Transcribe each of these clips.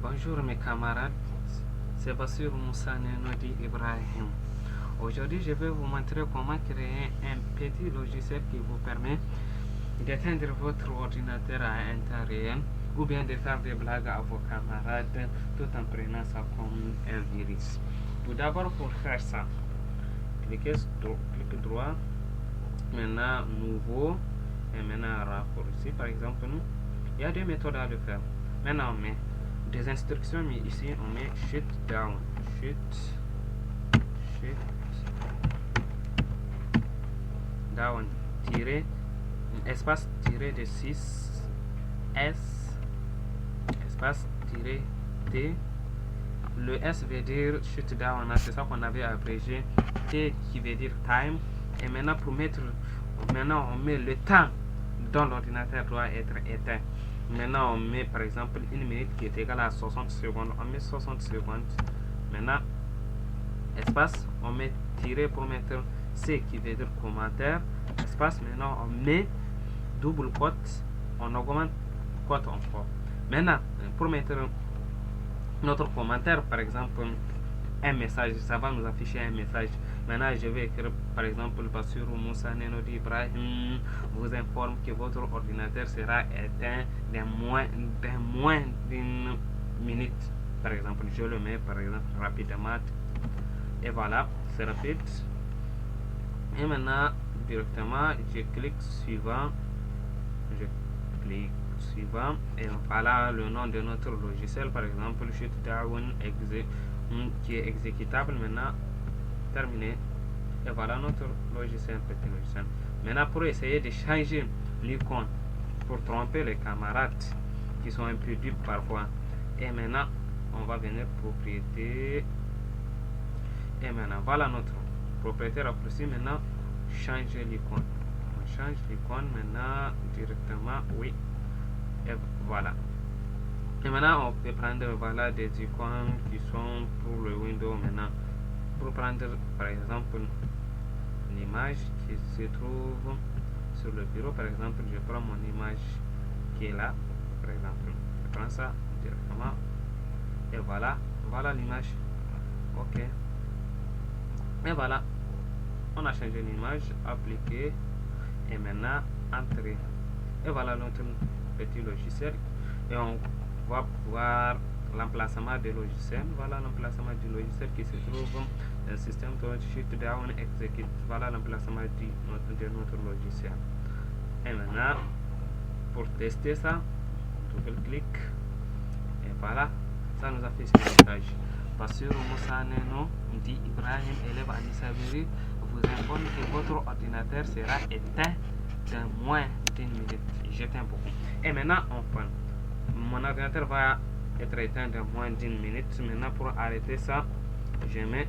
Bonjour mes camarades, c'est Bassir Moussa Nenodi Ibrahim. Aujourd'hui, je vais vous montrer comment créer un petit logiciel qui vous permet d'éteindre votre ordinateur à un temps réel ou bien de faire des blagues à vos camarades tout en prenant ça comme un virus. Tout d'abord, pour faire ça, cliquez droit, maintenant nouveau et maintenant raccourci. Par exemple, il y a deux méthodes à le faire. Maintenant, on met des instructions, mais ici on met shut down, down, espace tiré de 6 S, espace tiré T. Le S veut dire shut down, c'est ça qu'on avait abrégé. T qui veut dire time. Et maintenant pour mettre, maintenant on met le temps dont l'ordinateur doit être éteint. Maintenant on met par exemple une minute qui est égale à 60 secondes. On met 60 secondes. Maintenant espace, on met tiré pour mettre C qui veut dire commentaire. Espace, maintenant on met double quote, on augmente quote encore. Maintenant pour mettre notre commentaire, par exemple un message, ça va nous afficher un message. Maintenant je vais écrire par exemple Bassir Moussa Nenodi Ibrahim vous informe que votre ordinateur sera éteint dans moins d'une minute. Par exemple je le mets par exemple rapidement et voilà, c'est rapide. Et maintenant directement je clique suivant, et voilà le nom de notre logiciel, par exemple shutdown qui est exécutable. Maintenant terminé, et voilà notre logiciel, petit logiciel. Maintenant pour essayer de changer l'icône pour tromper les camarades qui sont un peu dupes parfois, et maintenant on va venir propriété, et maintenant voilà notre propriété raccourci. Maintenant changer l'icône, on change l'icône maintenant directement, oui, et voilà. Et maintenant on peut prendre voilà des icônes qui sont pour le Windows. Maintenant pour prendre par exemple l'image qui se trouve sur le bureau, par exemple je prends mon image qui est là, par exemple je prends ça directement et voilà l'image, ok, et voilà, on a changé l'image, appliquer et maintenant entrer, et voilà notre petit logiciel. Et on va voir l'emplacement du logiciel. Voilà l'emplacement du logiciel qui se trouve dans le système de shutdown execute. Voilà l'emplacement de notre logiciel. Et maintenant pour tester ça, double clic et voilà, ça nous a fait ce message. Bassir Moussa Nenodi Ibrahim, élève à Nissabiri, vous informe que votre ordinateur sera éteint dans moins d'une minute. J'éteins beaucoup. Et maintenant enfin, mon ordinateur va être éteint dans moins d'une minute. Maintenant pour arrêter ça, je mets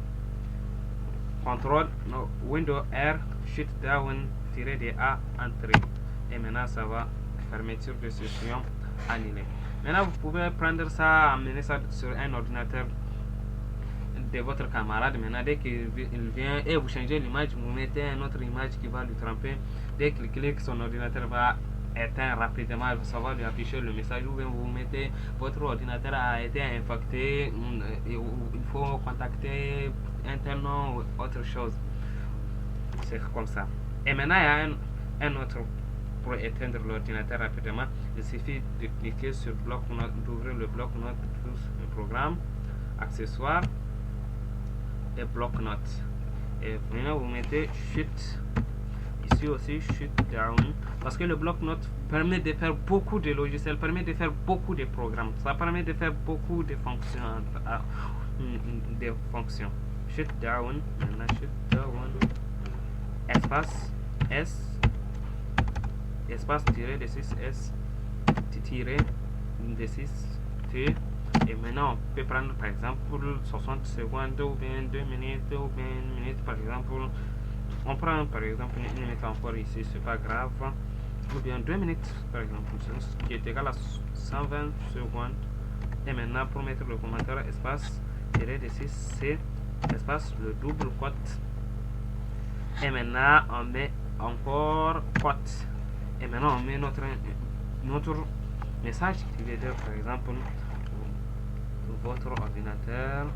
CTRL Windows R shutdown -A entrée, et maintenant ça va fermeture de session annulée. Maintenant vous pouvez prendre ça, amener ça sur un ordinateur de votre camarade. Maintenant dès qu'il vient et vous changez l'image, vous mettez une autre image qui va lui tromper. Dès qu'il clique, son ordinateur va éteint rapidement, ça va lui afficher le message. Ou bien vous mettez votre ordinateur a été infecté, il faut contacter un tel nom ou autre chose. C'est comme ça. Et maintenant il y a un autre pour éteindre l'ordinateur rapidement. Il suffit de cliquer sur bloc-notes, d'ouvrir le bloc-notes plus le programme, accessoires et bloc-notes. Et maintenant vous mettez shut. Ici aussi shutdown, parce que le bloc-notes permet de faire beaucoup de logiciels, permet de faire beaucoup de programmes, ça permet de faire beaucoup de fonctions. Shutdown, maintenant shutdown, espace S, espace tiré de 6 S, tiré de 6 T. Et maintenant on peut prendre par exemple 60 secondes ou bien 2 minutes ou bien 1 minute. Par exemple on prend par exemple une minute encore ici, c'est pas grave, ou bien 2 minutes par exemple, qui est égal à 120 secondes. Et maintenant pour mettre le commentaire, espace tiré de 6 C, espace le double quote, et maintenant on met encore quote, et maintenant on met notre message qui veut dire par exemple votre ordinateur,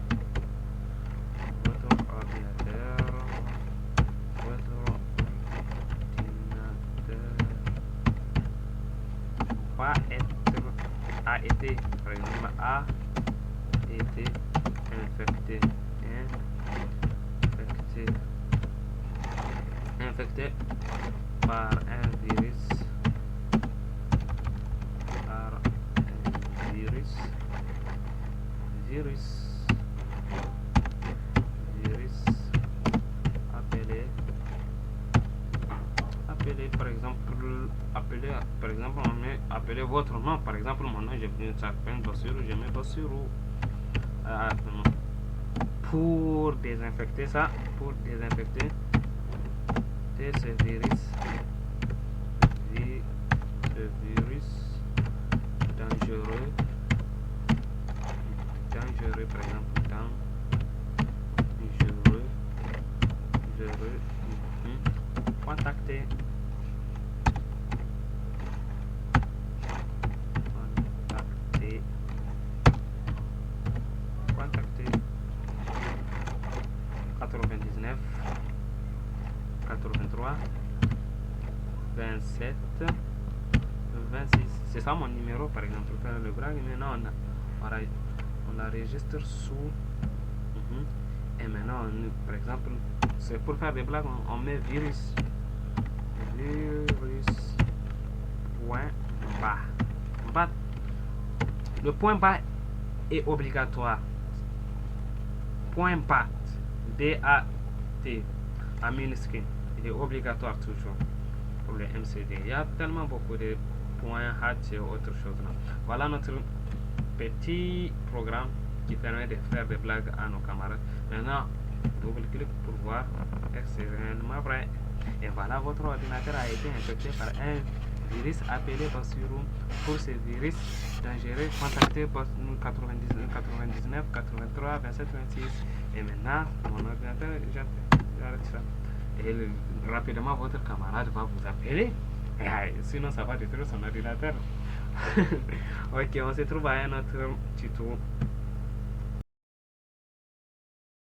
a été, par exemple, a été infecté, par un virus, appelez par exemple, on met appeler votre nom, par exemple mon nom, je mets Bassirou, pour désinfecter ce virus dangereux, par exemple, contactez 99 83 27 26. C'est ça mon numéro, par exemple, faire le blague. Maintenant on enregistre sous et maintenant par exemple, c'est pour faire des blagues, on met virus point bas. Le point bas est obligatoire. Point bas, B-A-T, à minuscule, il est obligatoire toujours pour le MCD. Il y a tellement beaucoup de points hatch et autre chose là. Voilà notre petit programme qui permet de faire des blagues à nos camarades. Maintenant, double-clic pour voir. C'est réellement vrai. Et voilà, votre ordinateur a été infecté par un virus appelé Bassirou. Pour ce virus dangereux, contactez 99 83 27 26. Et maintenant, mon ordinateur, j'arrête ça. Et rapidement, votre camarade va vous appeler. Sinon, ça va détruire son ordinateur. Ok, on se trouve à un autre tuto.